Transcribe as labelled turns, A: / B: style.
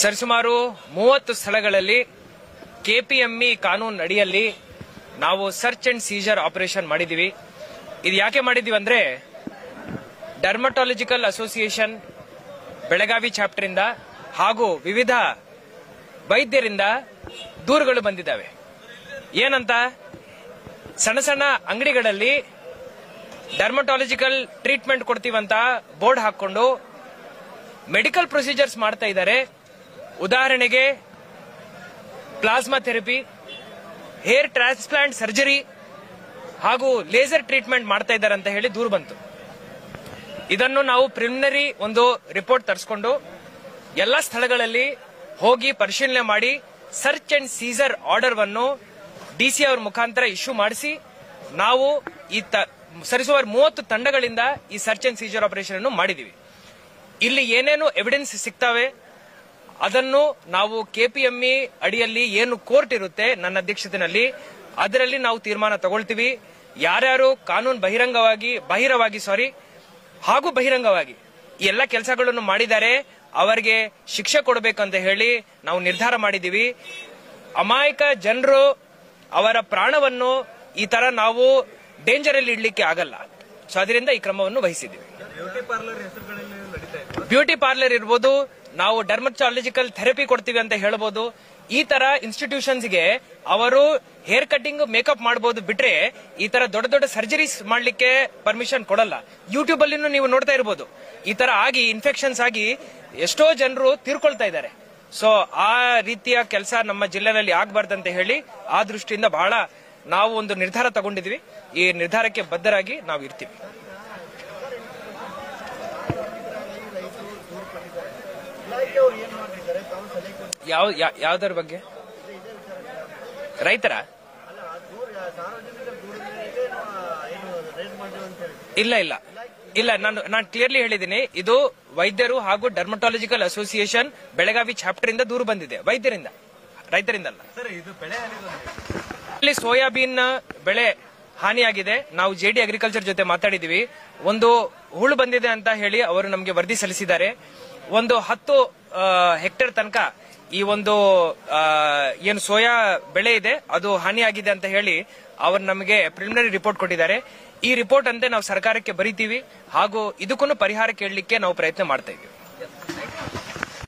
A: ಸರಿಸುಮಾರು 30 ಸ್ಥಳಗಳಲ್ಲಿ ಕೆಪಿಎಂಇ ಕಾನೂನು ಅಡಿಯಲ್ಲಿ ನಾವು ಸರ್ಚ್ ಅಂಡ್ ಸೀಜರ್ ಆಪರೇಷನ್ ಮಾಡಿದೀವಿ. ಇದು ಯಾಕೆ ಮಾಡಿದೀವಿ ಅಂದ್ರೆ ಡರ್ಮಟಾಲಜಿಕಲ್ ಅಸೋಸಿಯೇಷನ್ ಬೆಳಗಾವಿ ಚಾಪ್ಟರ್ ಇಂದ ಹಾಗೂ ವಿವಿಧ ವೈದ್ಯರಿಂದ ದೂರುಗಳು ಬಂದಿದ್ದಾವೆ. ಏನಂತ, ಸಣ್ಣ ಸಣ್ಣ ಅಂಗಡಿಗಳಲ್ಲಿ ಡರ್ಮಟಾಲಜಿಕಲ್ ಟ್ರೀಟ್ಮೆಂಟ್ ಕೊಡ್ತೀವಂತ ಬೋರ್ಡ್ ಹಾಕೊಂಡು ಮೆಡಿಕಲ್ ಪ್ರೊಸೀಜರ್ಸ್ ಮಾಡ್ತಾ ಇದ್ದಾರೆ. ಉದಾಹರಣೆಗೆ plasma therapy, hair transplant surgery ಹಾಗೂ ಲೇಸರ್ ಟ್ರೀಟ್ಮೆಂಟ್ ಮಾಡ್ತಾ ಇದ್ದಾರೆ ಅಂತ ಹೇಳಿ ದೂರು ಬಂತು. ಇದನ್ನು ನಾವು ಪ್ರಿಲಿಮಿನರಿ ಒಂದು ರಿಪೋರ್ಟ್ ತರಿಸಿಕೊಂಡು ಎಲ್ಲ ಸ್ಥಳಗಳಲ್ಲಿ ಹೋಗಿ ಪರಿಶೀಲನೆ ಮಾಡಿ ಸರ್ಚ್ ಅಂಡ್ ಸೀಸರ್ ಆರ್ಡರ್ ವನ್ನು ಡಿಸಿ ಅವರ ಮುಖಾಂತರ ಇಶ್ಯೂ ಮಾಡಿಸಿ ನಾವು ಸರಿಸುಮಾರು 30 ತಂಡಗಳಿಂದ ಈ ಸರ್ಚ್ ಅಂಡ್ ಸೀಜರ್ ಆಪರೇಷನ್ ಅನ್ನು ಮಾಡಿದೀವಿ. ಇಲ್ಲಿ ಏನೇನು ಎವಿಡೆನ್ಸ್ ಸಿಗ್ತವೆ ಅದನ್ನು ನಾವು ಕೆಪಿಎಂಇ ಅಡಿಯಲ್ಲಿ ಏನು ಕೋರ್ಟ್ ಇರುತ್ತೆ ನನ್ನ ಅಧ್ಯಕ್ಷತೆಯಲ್ಲಿ ಅದರಲ್ಲಿ ನಾವು ತೀರ್ಮಾನ ತಗೊಳ್ತೀವಿ. ಯಾರ್ಯಾರು ಕಾನೂನು ಬಹಿರಂಗವಾಗಿ ಈ ಎಲ್ಲ ಕೆಲಸಗಳನ್ನು ಮಾಡಿದ್ದಾರೆ ಅವರಿಗೆ ಶಿಕ್ಷೆ ಕೊಡಬೇಕಂತ ಹೇಳಿ ನಾವು ನಿರ್ಧಾರ ಮಾಡಿದೀವಿ. ಅಮಾಯಕ ಜನರು ಅವರ ಪ್ರಾಣವನ್ನು ಈ ತರ ನಾವು ಡೇಂಜರ್ ಅಲ್ಲಿ ಇಡ್ಲಿಕ್ಕೆ ಆಗಲ್ಲ. ಸೊ ಅದರಿಂದ ಈ ಕ್ರಮವನ್ನು ವಹಿಸಿದ್ದೀವಿ. ಬ್ಯೂಟಿ ಪಾರ್ಲರ್ ಇರ್ಬೋದು, ನಾವು ಡರ್ಮಟಾಲಜಿಕಲ್ ಥೆರಪಿ ಕೊಡ್ತೀವಿ ಅಂತ ಹೇಳ್ಬೋದು. ಈ ತರ ಇನ್ಸ್ಟಿಟ್ಯೂಷನ್ಸ್ಗೆ ಅವರು ಹೇರ್ ಕಟಿಂಗ್ ಮೇಕಪ್ ಮಾಡಬಹುದು ಬಿಟ್ರೆ ಈ ತರ ದೊಡ್ಡ ದೊಡ್ಡ ಸರ್ಜರೀಸ್ ಮಾಡ್ಲಿಕ್ಕೆ ಪರ್ಮಿಷನ್ ಕೊಡಲ್ಲ. ಯೂಟ್ಯೂಬ್ ಅಲ್ಲಿ ನೀವು ನೋಡ್ತಾ ಇರಬಹುದು, ಈ ತರ ಆಗಿ ಇನ್ಫೆಕ್ಷನ್ಸ್ ಆಗಿ ಎಷ್ಟೋ ಜನರು ತೀರ್ಕೊಳ್ತಾ ಇದ್ದಾರೆ. ಸೊ ಆ ರೀತಿಯ ಕೆಲಸ ನಮ್ಮ ಜಿಲ್ಲೆಯಲ್ಲಿ ಆಗಬಾರ್ದಂತ ಹೇಳಿ ಆ ದೃಷ್ಟಿಯಿಂದ ಬಹಳ ನಾವು ಒಂದು ನಿರ್ಧಾರ ತಗೊಂಡಿದ್ವಿ. ಈ ನಿರ್ಧಾರಕ್ಕೆ ಬದ್ಧರಾಗಿ ನಾವು ಇರ್ತೀವಿ. ಯಾವ್ದರ ಬಗ್ಗೆ? ರೈತರ ಇಲ್ಲ ನಾನು ಕ್ಲಿಯರ್ಲಿ ಹೇಳಿದ್ದೀನಿ. ಇದು ವೈದ್ಯರು ಹಾಗೂ ಡರ್ಮಟಾಲಜಿಕಲ್ ಅಸೋಸಿಯೇಷನ್ ಬೆಳಗಾವಿ ಚಾಪ್ಟರ್ ಇಂದ ದೂರು ಬಂದಿದೆ, ವೈದ್ಯರಿಂದ, ರೈತರಿಂದಲ್ಲ. ಇಲ್ಲಿ ಸೋಯಾಬೀನ್ ಬೆಳೆ ಹಾನಿಯಾಗಿದೆ. ನಾವು ಜೆಡಿ ಅಗ್ರಿಕಲ್ಚರ್ ಜೊತೆ ಮಾತಾಡಿದೀವಿ. ಒಂದು ಹುಳು ಬಂದಿದೆ ಅಂತ ಹೇಳಿ ಅವರು ನಮಗೆ ವರದಿ ಸಲ್ಲಿಸಿದ್ದಾರೆ. ಒಂದು 10 ಹೆಕ್ಟೇರ್ ತನಕ ಈ ಒಂದು ಏನು ಸೋಯಾ ಬೆಳೆ ಇದೆ ಅದು ಹಾನಿಯಾಗಿದೆ ಅಂತ ಹೇಳಿ ಅವರು ನಮಗೆ ಪ್ರಿಲಿಮಿನರಿ ರಿಪೋರ್ಟ್ ಕೊಟ್ಟಿದ್ದಾರೆ. ಈ ರಿಪೋರ್ಟ್ ಅಂತೆ ನಾವು ಸರ್ಕಾರಕ್ಕೆ ಬರೀತೀವಿ ಹಾಗೂ ಇದಕ್ಕೂ ಪರಿಹಾರ ಕೇಳಲಿಕ್ಕೆ ನಾವು ಪ್ರಯತ್ನ ಮಾಡ್ತಾ ಇದ್ದೀವಿ.